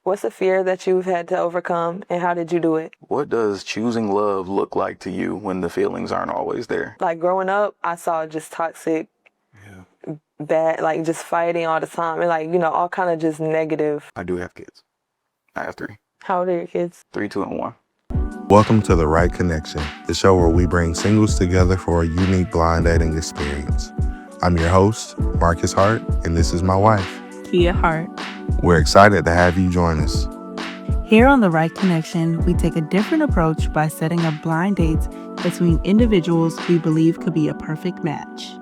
What's a fear that you've had to overcome, and how did you do it? What does choosing love look like to you when the feelings aren't always there? Like growing up, I saw just toxic, Yeah. bad, like just fighting all the time, and like, all kind of just negative. I do have kids. I have 3. How old are your kids? 3, 2, and 1. Welcome to The Right Connection, the show where we bring singles together for a unique blind dating experience. I'm your host, Marcus Hart, and this is my wife, Kia Hart. We're excited to have you join us. Here on The Right Connection, we take a different approach by setting up blind dates between individuals we believe could be a perfect match.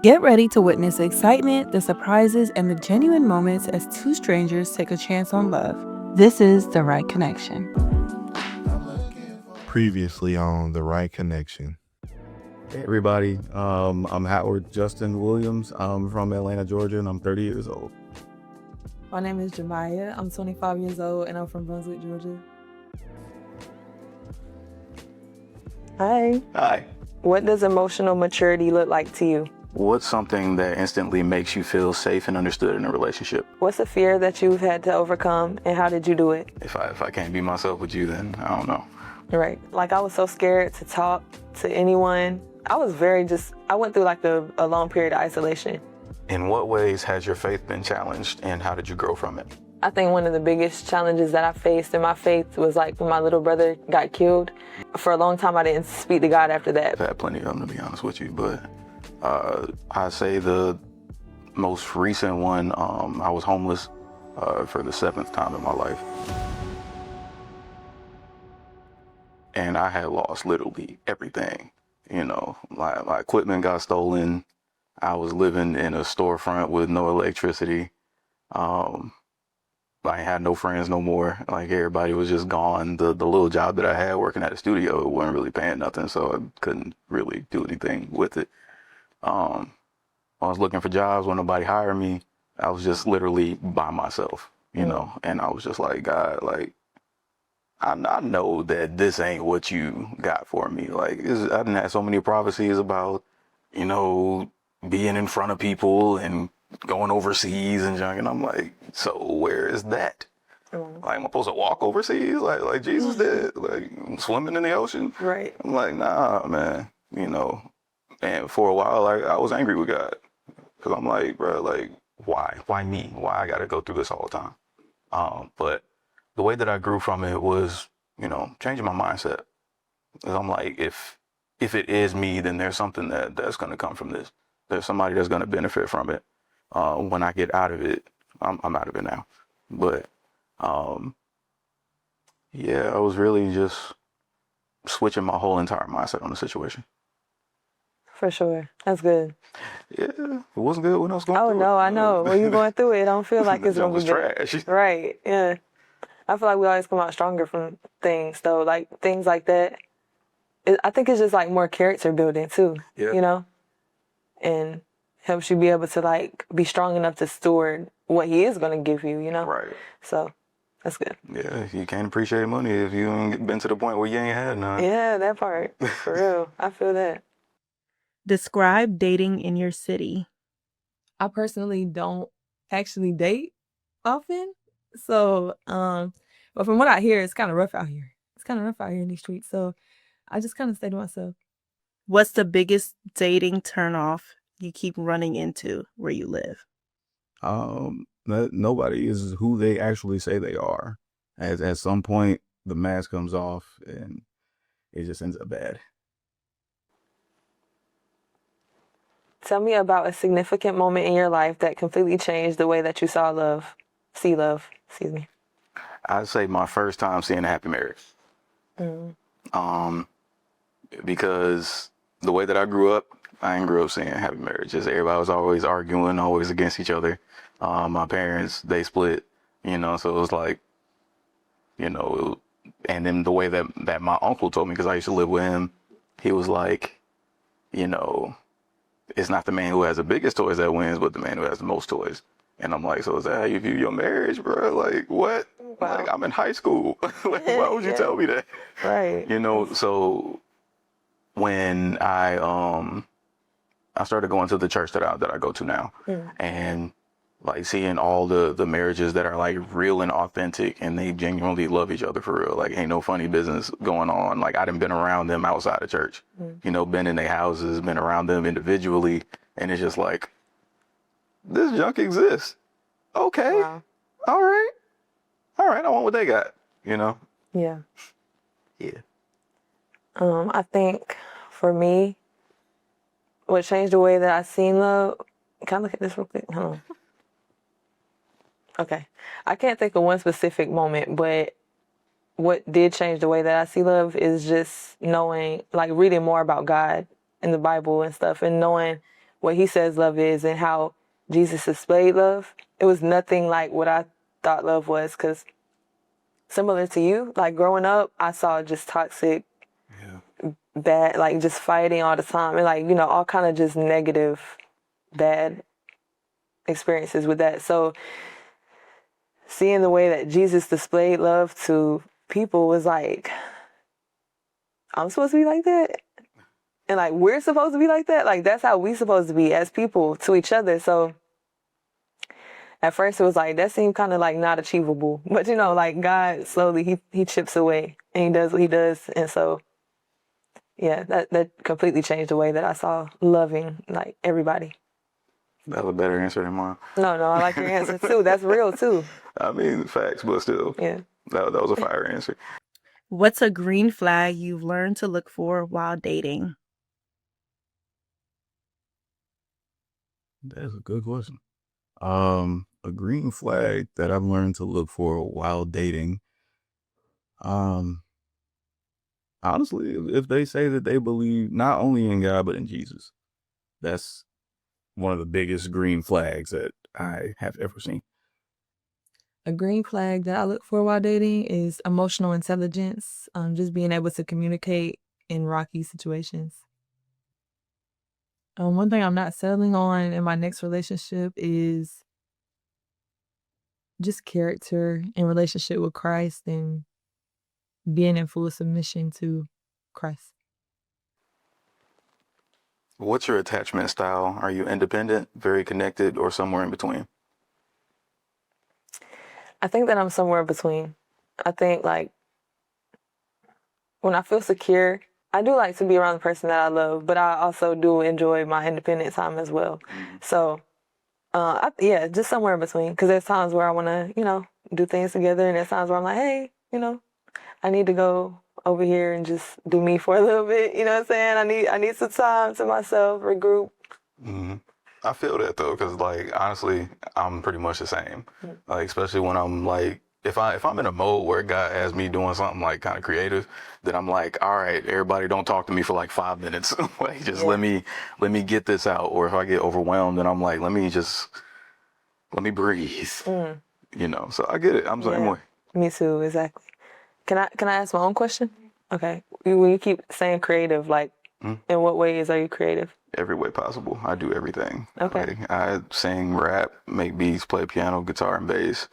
Get ready to witness the excitement, the surprises, and the genuine moments as 2 strangers take a chance on love. This is The Right Connection. Previously on The Right Connection. Hey everybody, I'm Howard Justin Williams. I'm from Atlanta, Georgia, and I'm 30 years old. My name is Jemya. I'm 25 years old, and I'm from Brunswick, Georgia. Hi. Hi. What does emotional maturity look like to you? What's something that instantly makes you feel safe and understood in a relationship? What's a fear that you've had to overcome, and how did you do it? If I can't be myself with you, then I don't know. Right. Like I was so scared to talk to anyone. I went through like a long period of isolation. In what ways has your faith been challenged, and how did you grow from it? I think one of the biggest challenges that I faced in my faith was like when my little brother got killed. For a long time, I didn't speak to God after that. I've had plenty of them, to be honest with you, but I say the most recent one, I was homeless for the 7th time in my life. And I had lost literally everything. My equipment got stolen. I was living in a storefront with no electricity. I had no friends no more. Like everybody was just gone. The little job that I had working at a studio wasn't really paying nothing, so I couldn't really do anything with it. I was looking for jobs when nobody hired me. I was just literally by myself, and I was just like, God, like, I know that this ain't what you got for me. Like, I didn't have so many prophecies about, being in front of people and going overseas and junk. And I'm like, so where is that? Like, am I supposed to walk overseas? Like Jesus did, like swimming in the ocean? Right. I'm like, nah, man, And for a while, like, I was angry with God. Cause I'm like, bro, like, why me? Why I gotta go through this all the time? But the way that I grew from it was, changing my mindset. Cause I'm like, if it is me, then there's something that's gonna come from this. There's somebody that's gonna benefit from it. When I get out of it, I'm out of it now. But yeah, I was really just switching my whole entire mindset on the situation. For sure. That's good. Yeah, it wasn't good when I was going through it. Oh, no, I know. When you're going through it, I don't feel like it's going to be good. Trash. Right, yeah. I feel like we always come out stronger from things, though. Like, things like that. I think it's just, like, more character building, too. Yeah. And helps you be able to, like, be strong enough to steward what he is going to give you, Right. So, that's good. Yeah, you can't appreciate money if you ain't been to the point where you ain't had none. Yeah, that part. For real. I feel that. Describe dating in your city. I personally don't actually date often. So, but from what I hear, it's kind of rough out here. It's kind of rough out here in these streets. So I just kind of stay to myself. What's the biggest dating turnoff you keep running into where you live? Nobody is who they actually say they are. At some point, the mask comes off and it just ends up bad. Tell me about a significant moment in your life that completely changed the way that you see love, excuse me. I'd say my first time seeing a happy marriage. Because the way that I grew up, I ain't grew up seeing happy marriages. Everybody was always arguing, always against each other. My parents, they split, so it was like, and then the way that my uncle told me, because I used to live with him, he was like, it's not the man who has the biggest toys that wins, but the man who has the most toys. And I'm like, so is that how you view your marriage, bro? Like, what? Wow. Like, I'm in high school. Like, why would you tell me that? Right. So when I started going to the church that I go to now, and Like seeing all the marriages that are like real and authentic and they genuinely love each other for real. Like ain't no funny business going on. Like I done been around them outside of church, you know, been in their houses, been around them individually. And it's just like, this junk exists. Okay. Wow. All right. All right. I want what they got, you know? Yeah. Yeah. I think for me, what changed the way that I seen love, can I look at this real quick? Hold on. Okay. I can't think of one specific moment, but what did change the way that I see love is just knowing, like reading more about God in the Bible and stuff and knowing what he says love is and how Jesus displayed love. It was nothing like what I thought love was, because similar to you, like growing up, I saw just toxic, bad, like just fighting all the time and like, you know, all kind of just negative, bad experiences with that. So seeing the way that Jesus displayed love to people was like, I'm supposed to be like that? And like, we're supposed to be like that? Like, that's how we supposed to be as people to each other. So at first it was like, that seemed kind of like not achievable. But you know, like God slowly, he chips away and he does what he does. And so, yeah, that completely changed the way that I saw loving like everybody. That was a better answer than mine. No, I like your answer too. That's real too. I mean, facts, but still. Yeah. That was a fire answer. What's a green flag you've learned to look for while dating? That's a good question. A green flag that I've learned to look for while dating. Honestly, if they say that they believe not only in God but in Jesus, that's one of the biggest green flags that I have ever seen. A green flag that I look for while dating is emotional intelligence, just being able to communicate in rocky situations. One thing I'm not settling on in my next relationship is just character in relationship with Christ and being in full submission to Christ. What's your attachment style? Are you independent, very connected, or somewhere in between? I think that I'm somewhere in between. I think like when I feel secure, I do like to be around the person that I love, but I also do enjoy my independent time as well. So, just somewhere in between. Because there's times where I want to, you know, do things together, and there's times where I'm like, hey, you know, I need to go over here and just do me for a little bit. You know what I'm saying? I need some time to myself, regroup. Mm-hmm. I feel that though, because like honestly, I'm pretty much the same. Like especially when I'm like, if I'm in a mode where God has me doing something like kind of creative, then I'm like, all right, everybody, don't talk to me for like 5 minutes. Like just let me get this out. Or if I get overwhelmed, then I'm like, let me breathe. You know. So I get it. I'm the same way. Me too. Exactly. Can I ask my own question? Okay. When you keep saying creative, like, in what ways are you creative? Every way possible. I do everything. Okay. Like, I sing, rap, make beats, play piano, guitar, and bass.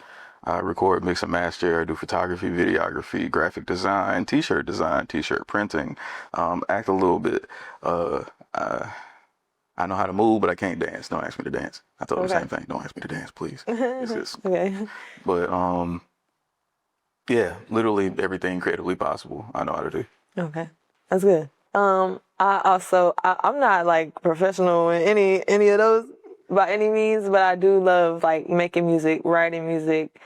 I record, mix, and master. I do photography, videography, graphic design, t-shirt printing, act a little bit. I know how to move, but I can't dance. Don't ask me to dance. I told the same thing. Don't ask me to dance, please. It's just, Okay. but yeah, literally everything creatively possible. I know how to do. Okay. That's good. I'm not like professional in any of those by any means, but I do love like making music, writing music.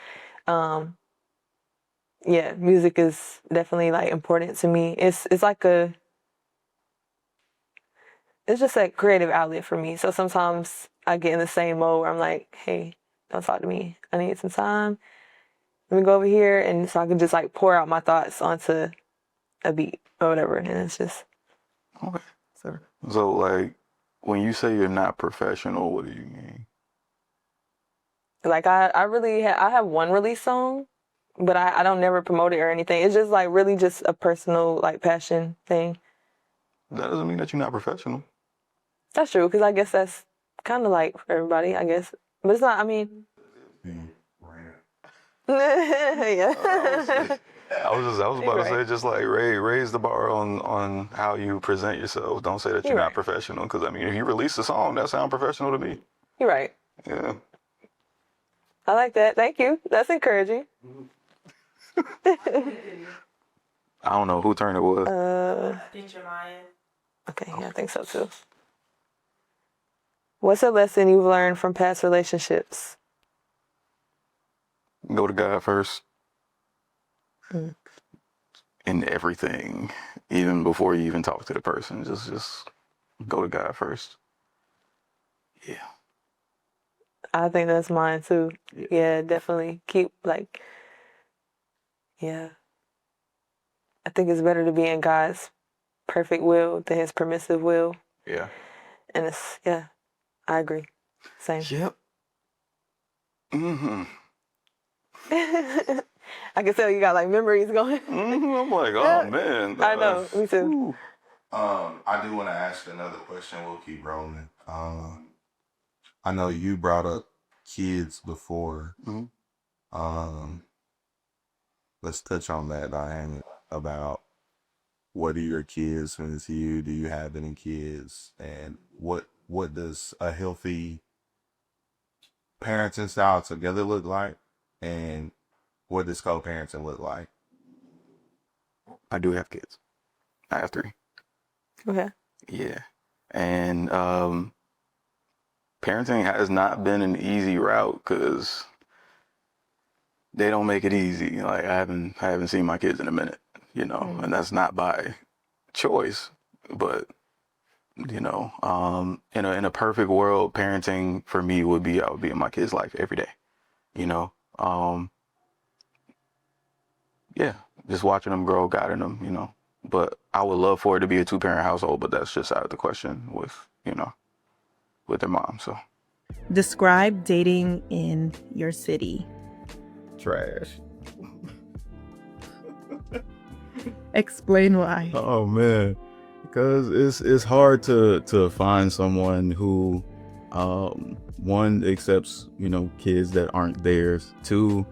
Music is definitely like important to me. It's just a creative outlet for me. So sometimes I get in the same mode where I'm like, hey, don't talk to me. I need some time. Let me go over here, and so I can just like pour out my thoughts onto a beat or whatever, and it's just okay. So like, when you say you're not professional, what do you mean? Like I really I have one release song, but I don't never promote it or anything. It's just like really just a personal like passion thing. That doesn't mean that you're not professional. That's true, because I guess that's kind of like for everybody, I guess. But it's not, I mean. Yeah. I was about to say, just like raise the bar on how you present yourself. Don't say that you're not professional, because I mean, if you release a song, that sounds professional to me. You're right. Yeah. I like that. Thank you. That's encouraging. I don't know who turn it was. Okay, yeah, I think so too. What's a lesson you've learned from past relationships? Go to God first Mm. in everything, even before you even talk to the person. Just go to God first. Yeah. I think that's mine too. Yeah. Yeah, definitely keep yeah. I think it's better to be in God's perfect will than his permissive will. Yeah. And yeah, I agree. Same. Yep. Mm-hmm. I can tell you got like memories going. Mm-hmm. I'm like, oh man. I know, me too. Ooh. I do want to ask another question. We'll keep rolling. I know you brought up kids before. Mhm. Let's touch on that dynamic about what are your kids when it's you? Do you have any kids? And what does a healthy parenting style together look like? And what does co-parenting look like? I do have kids. I have 3. Okay. Yeah. And parenting has not been an easy route because they don't make it easy. Like I haven't seen my kids in a minute, and that's not by choice, but in a perfect world, parenting for me would be I would be in my kids' life every day, you know. Yeah, just watching them grow, guiding them. But I would love for it to be a 2-parent household, but that's just out of the question with their mom. So Describe dating in your city. Trash. Explain why. Oh man, because it's hard to find someone who, one, accepts kids that aren't theirs. 2,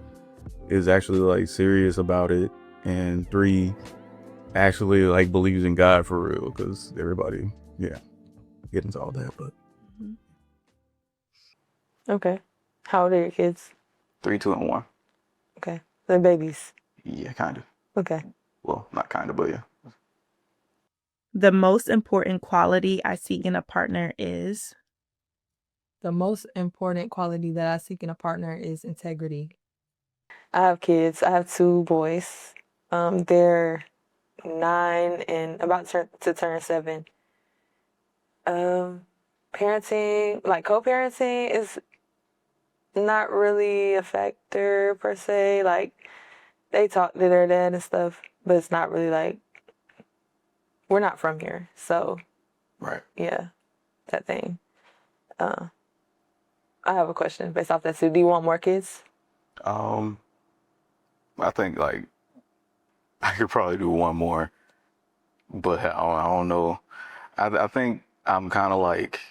is actually like serious about it, and 3, actually like believes in God for real. Because everybody, get into all that, but Okay. How old are your kids? 3, 2, and 1. Okay. They're babies. Yeah, kind of. Okay. Well, not kind of, but yeah. The most important quality I seek in a partner is. The most important quality that I seek in a partner is integrity. I have kids. I have 2 boys. They're 9 and about to turn 7. Parenting, like co-parenting, is not really a factor per se. Like they talk to their dad and stuff, but it's not really like we're not from here, so Right. yeah, that thing. I have a question based off that too. Do you want more kids? I think like I could probably do 1 more, but I don't know. I think I'm kind of like,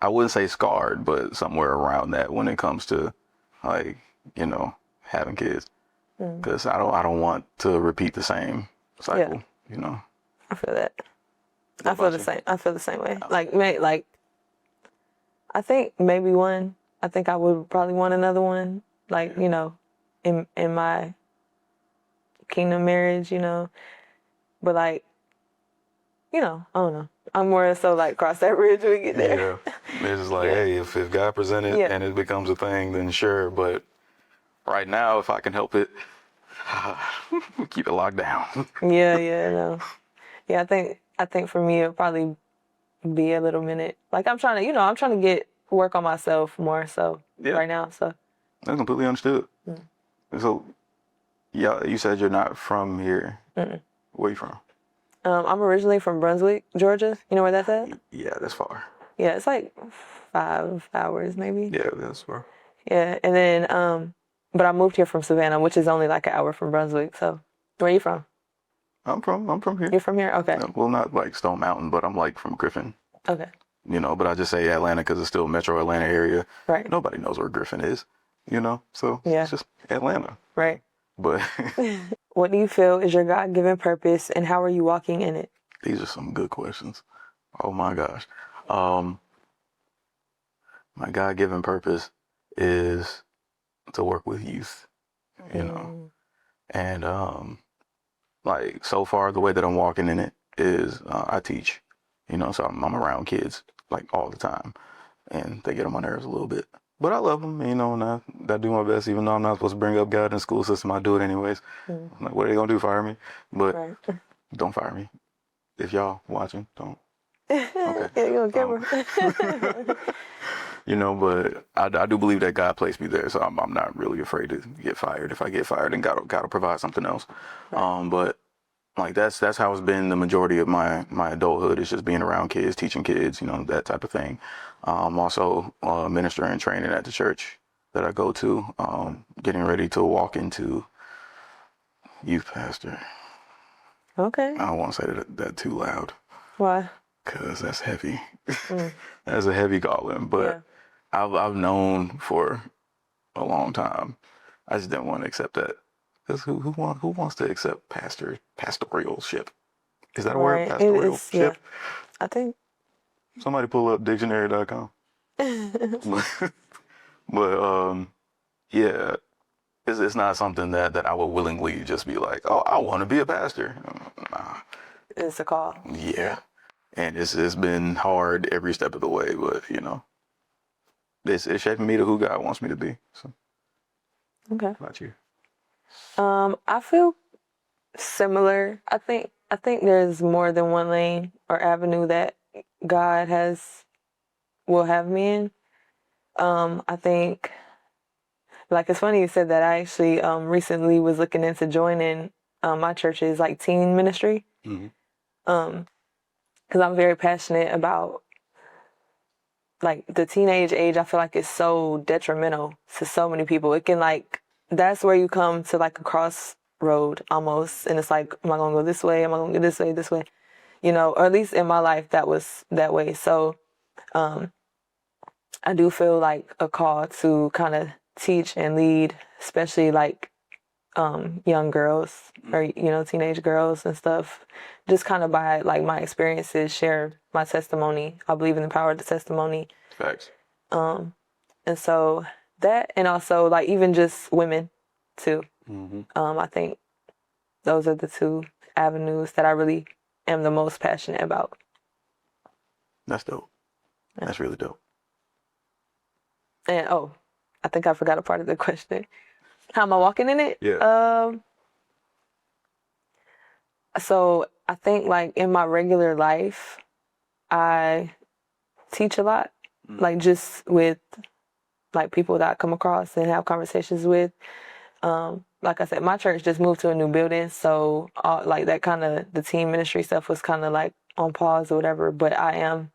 I wouldn't say scarred, but somewhere around that when it comes to like having kids, because I don't want to repeat the same cycle. I feel that. What I feel about the you? same. I feel the same way. Like I think maybe 1. I think I would probably want another one. Like in my kingdom marriage, but like I don't know. I'm more so like cross that bridge when we get there. Yeah, it's just like, Yeah. hey, if God presented Yeah. and it becomes a thing, then sure. But right now, if I can help it, keep it locked down. Yeah, no. Yeah, I think for me it'll probably be a little minute. Like I'm trying to get work on myself more so Yeah. right now. So That's completely understood. So, yeah, you said you're not from here. Where you from? I'm originally from Brunswick, Georgia. You know where that's at? Yeah, that's far. Yeah, it's like 5 hours maybe. Yeah, that's far. Yeah, and then but I moved here from Savannah, which is only like an hour from Brunswick. So where are you from? I'm from here. You're from here? Okay. No, well, not like Stone Mountain, but I'm like from Griffin. Okay. But I just say Atlanta because it's still Metro Atlanta area. Right. Nobody knows where Griffin is. So Yeah. it's just Atlanta. Right. But What do you feel is your God-given purpose, and how are you walking in it? these are some good questions. Oh my gosh. My God-given purpose is to work with youth, you know, and like so far the way that I'm walking in it is I teach, you know, so I'm around kids like all the time, and they get on my nerves a little bit. But I love them, you know, and I do my best, even though I'm not supposed to bring up God in the school system. I do it anyways. I'm like, what are they gonna do? Fire me? But don't fire me. If y'all watching, don't. Okay. You know, but I do believe that God placed me there, so I'm not really afraid to get fired. If I get fired, then God will provide something else. But like that's how it's been the majority of my adulthood, is just being around kids, teaching kids, you know, that type of thing. Also ministering and training at the church that I go to, getting ready to walk into youth pastor. Okay. I don't want to say that too loud. Why? Because that's heavy. That's a heavy calling, but I've known for a long time. I just didn't want to accept that. Because who wants to accept pastoralship? Is that a word? Pastoralship? Yeah, I think. Somebody pull up dictionary.com. But yeah, it's not something that I would willingly just be like, oh, I want to be a pastor. Nah. It's a call. Yeah. And it's been hard every step of the way, but you know, it's shaping me to who God wants me to be. So, okay. How about you? I feel similar. I think there's more than one lane or avenue that God will have me in. I think, like, it's funny you said that. I actually recently was looking into joining my church's like teen ministry. Because I'm very passionate about like the teenage age. I feel like it's so detrimental to so many people. It can like, that's where you come to like a crossroad almost. And it's like, am I going to go this way? Am I going to go this way? You know, or at least in my life, that was that way. So I do feel like a call to kind of teach and lead, especially like young girls or, you know, teenage girls and stuff, just kind of by like my experiences, share my testimony. I believe in the power of the testimony. Facts. And so that, and also like even just women too. I think those are the two avenues that I really am the most passionate about. That's dope. Yeah. That's really dope. And I think I forgot a part of the question. How am I walking in it? Yeah. So I think like in my regular life, I teach a lot, like just with like people that I come across and have conversations with. Like I said, my church just moved to a new building, so like that kind of the teen ministry stuff was kind of like on pause or whatever. But I am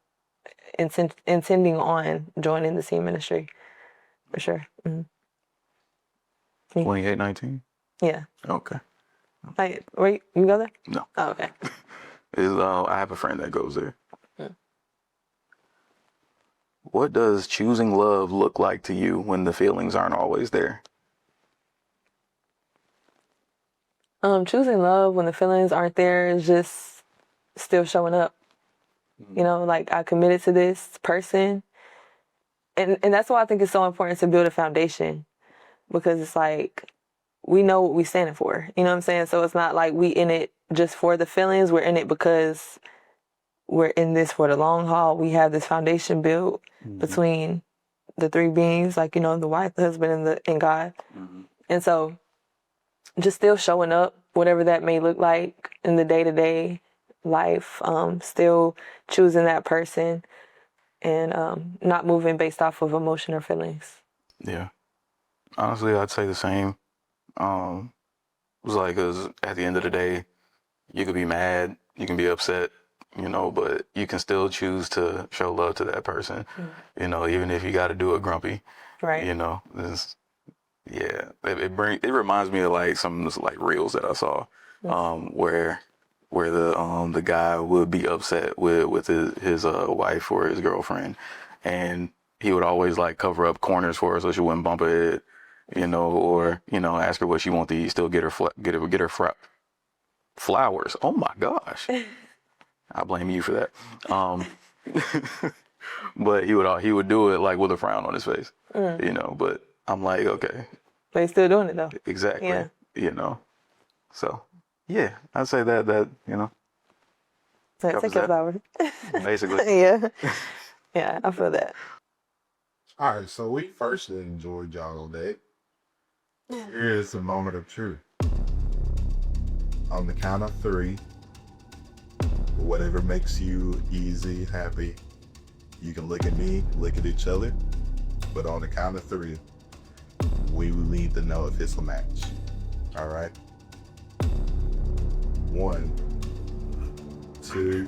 intending on joining the teen ministry for sure. 2819? Yeah. Okay. Like, wait, you go there? No. Oh, okay. I have a friend that goes there. What does choosing love look like to you when the feelings aren't always there? Choosing love when the feelings aren't there is just still showing up. You know, like I committed to this person. And that's why I think it's so important to build a foundation, because it's like, we know what we're standing for. You know what I'm saying? So it's not like we in it just for the feelings. We're in it because we're in this for the long haul. We have this foundation built between the three beings, like, you know, the wife, the husband, and God. And so just still showing up, whatever that may look like in the day-to-day life, still choosing that person and not moving based off of emotion or feelings. Yeah. Honestly, I'd say the same. It was like, 'cause at the end of the day, you could be mad, you can be upset, you know, but you can still choose to show love to that person, you know, even if you got to do it grumpy, right? You know, yeah, it reminds me of like some like reels that I saw, where the guy would be upset with his wife or his girlfriend, and he would always like cover up corners for her so she wouldn't bump her head, you know, or you know, ask her what she want to eat, still get her flowers. Oh my gosh, I blame you for that. But he would do it like with a frown on his face, you know. But I'm like, okay, But he's still doing it though. Exactly. Yeah. You know. So yeah, I'd say that you know. So Covers take your that. flowers. Basically. Yeah. Yeah, I feel that. All right, so we first enjoyed y'all on that. Here is a moment of truth. On the count of 3, whatever makes you easy, happy, you can look at me, look at each other. But on the count of 3, we will need to know if it's a match. All right? 1, 2.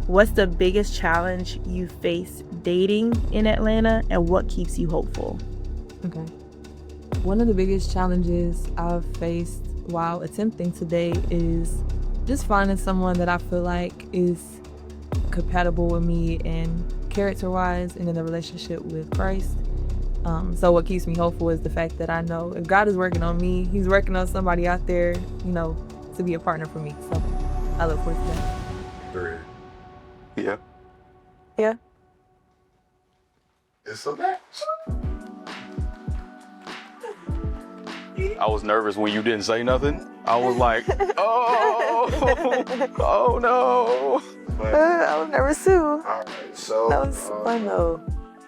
What's the biggest challenge you face dating in Atlanta, and what keeps you hopeful? Okay. One of the biggest challenges I've faced while attempting to date is just finding someone that I feel like is compatible with me and character-wise and in a relationship with Christ. So what keeps me hopeful is the fact that I know if God is working on me, he's working on somebody out there, you know, to be a partner for me. So I look forward to that. 3. Yeah. Yeah. It's a match. I was nervous when you didn't say nothing. I was like, oh no. I was nervous too. All right, so That was fun though.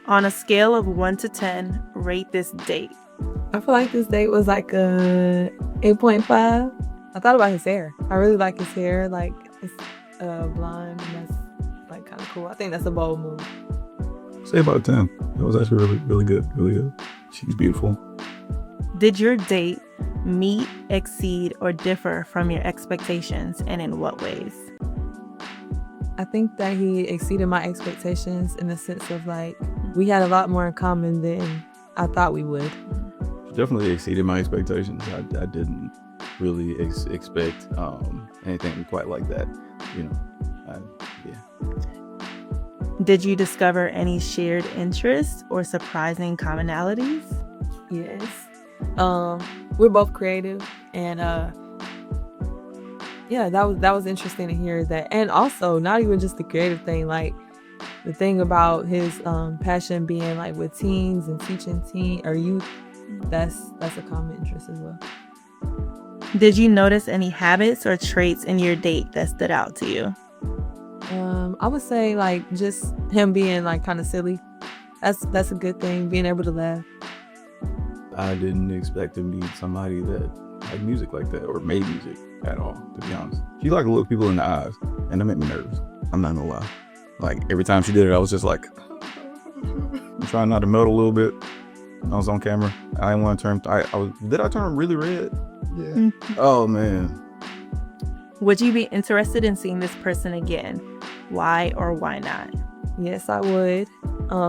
On a scale of 1 to 10, rate this date. I feel like this date was like a 8.5. I thought about his hair. I really like his hair. Like it's blonde, and that's like kind of cool. I think that's a bold move. Say about 10. That was actually really, really good. Really good. She's beautiful. Did your date meet, exceed, or differ from your expectations, and in what ways? I think that he exceeded my expectations in the sense of like we had a lot more in common than I thought we would. She definitely exceeded my expectations. I didn't really expect anything quite like that. You know, yeah. Did you discover any shared interests or surprising commonalities? Yes. We're both creative, and yeah, that was interesting to hear that. And also not even just the creative thing, like the thing about his passion being like with teens and teaching teen or youth, that's a common interest as well. Did you notice any habits or traits in your date that stood out to you? I would say like just him being like kind of silly. That's a good thing, being able to laugh. I didn't expect to meet somebody that had music like that or made music at all, to be honest. She liked to look people in the eyes, and that made me nervous. I'm not gonna lie. Like every time she did it, I was just like, I'm trying not to melt a little bit. I was on camera. I didn't want to turn. Did I turn really red? Yeah. Oh man. Would you be interested in seeing this person again? Why or why not? Yes, I would,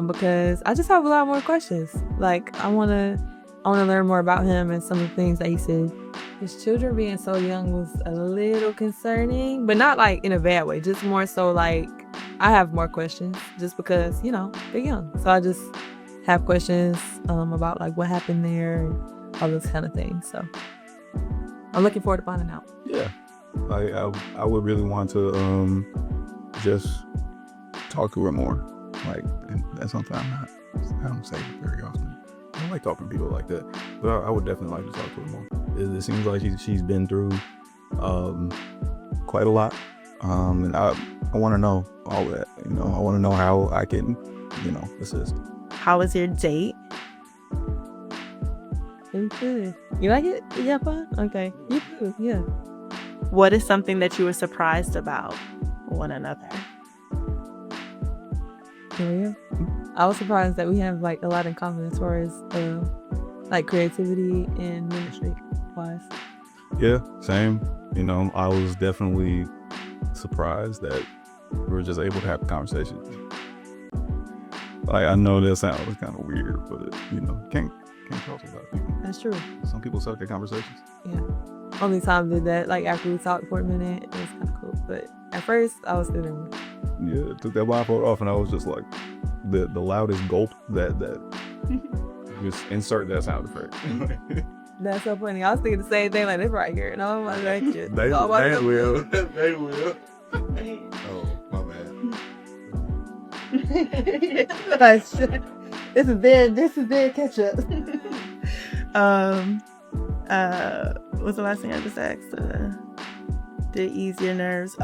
because I just have a lot more questions. Like I wanna learn more about him and some of the things that he said. His children being so young was a little concerning, but not like in a bad way. Just more so like I have more questions just because, you know, they're young. So I just have questions about like what happened there and all those kind of things. So I'm looking forward to finding out. Yeah. Like I would really want to just talk to her more. Like, and that's something I don't say very often. I don't like talking to people like that, but I would definitely like to talk to her more. It seems like she's been through quite a lot, and I want to know all that. You know, I want to know how I can, you know, assist. How was your date? It was good. You like it? Yeah, fun? Okay. You too, yeah. What is something that you were surprised about one another? Yeah. I was surprised that we have like a lot in common as far as like creativity and ministry wise. Yeah, same. You know, I was definitely surprised that we were just able to have a conversation. Like, I know that sounds kind of weird, but you know, can't talk to a lot of people. That's true. Some people suck at conversations. Yeah. Only time did that like after we talked for a minute, it was kind of cool. But at first, I was still nervous. Yeah, took that blindfold off, and I was just like, the loudest gulp that just insert that sound effect. That's so funny. I was thinking the same thing, like this right here, and I'm like, They will. They will. Oh, my bad. This is their ketchup. What's the last thing I just asked? Did it ease your nerves?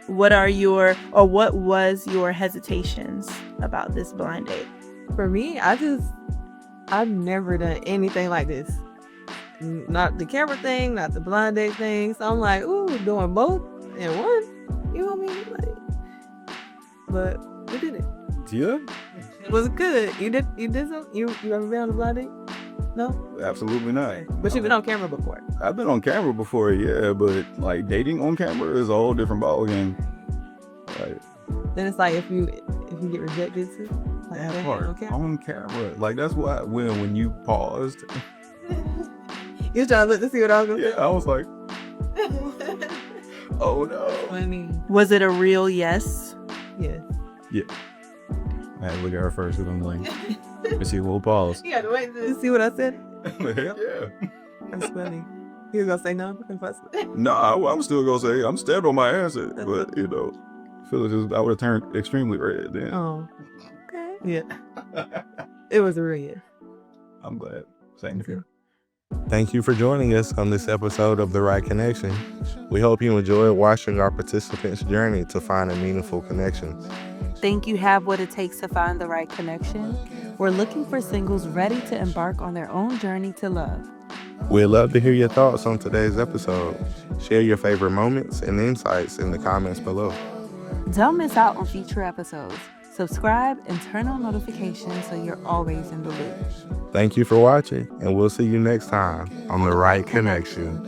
What was your hesitations about this blind date? For me, I've never done anything like this. Not the camera thing, not the blind date thing. So I'm like, ooh, doing both in one. You know what I mean? Like, but we did it. Yeah, It was good. You did some? You ever been on a blind date? No? absolutely not. But you've been on camera before. I've been on camera before, yeah, but like dating on camera is a whole different ballgame. Like, Then it's like if you get rejected too. Like that part on camera. Like that's why when you paused, You was trying to look to see what I was gonna yeah, I was like, oh no. Funny. Was it a real yes? Yes. Yeah. I had to look at her first. I'm like, let's see, we'll pause. You had to wait to see what I said. Yeah. That's funny. He was gonna say no. No, I'm still gonna say I'm stabbed on my answer, but you know, I feel like I would have turned extremely red then. Oh. Okay. Yeah. It was a real yes. I'm glad. Same here. Thank you for joining us on this episode of The Right Connection. We hope you enjoyed watching our participants' journey to find a meaningful connections. Think you have what it takes to find the right connection? We're looking for singles ready to embark on their own journey to love. We'd love to hear your thoughts on today's episode. Share your favorite moments and insights in the comments below. Don't miss out on future episodes. Subscribe and turn on notifications so you're always in the loop. Thank you for watching, and we'll see you next time on The Right Connection.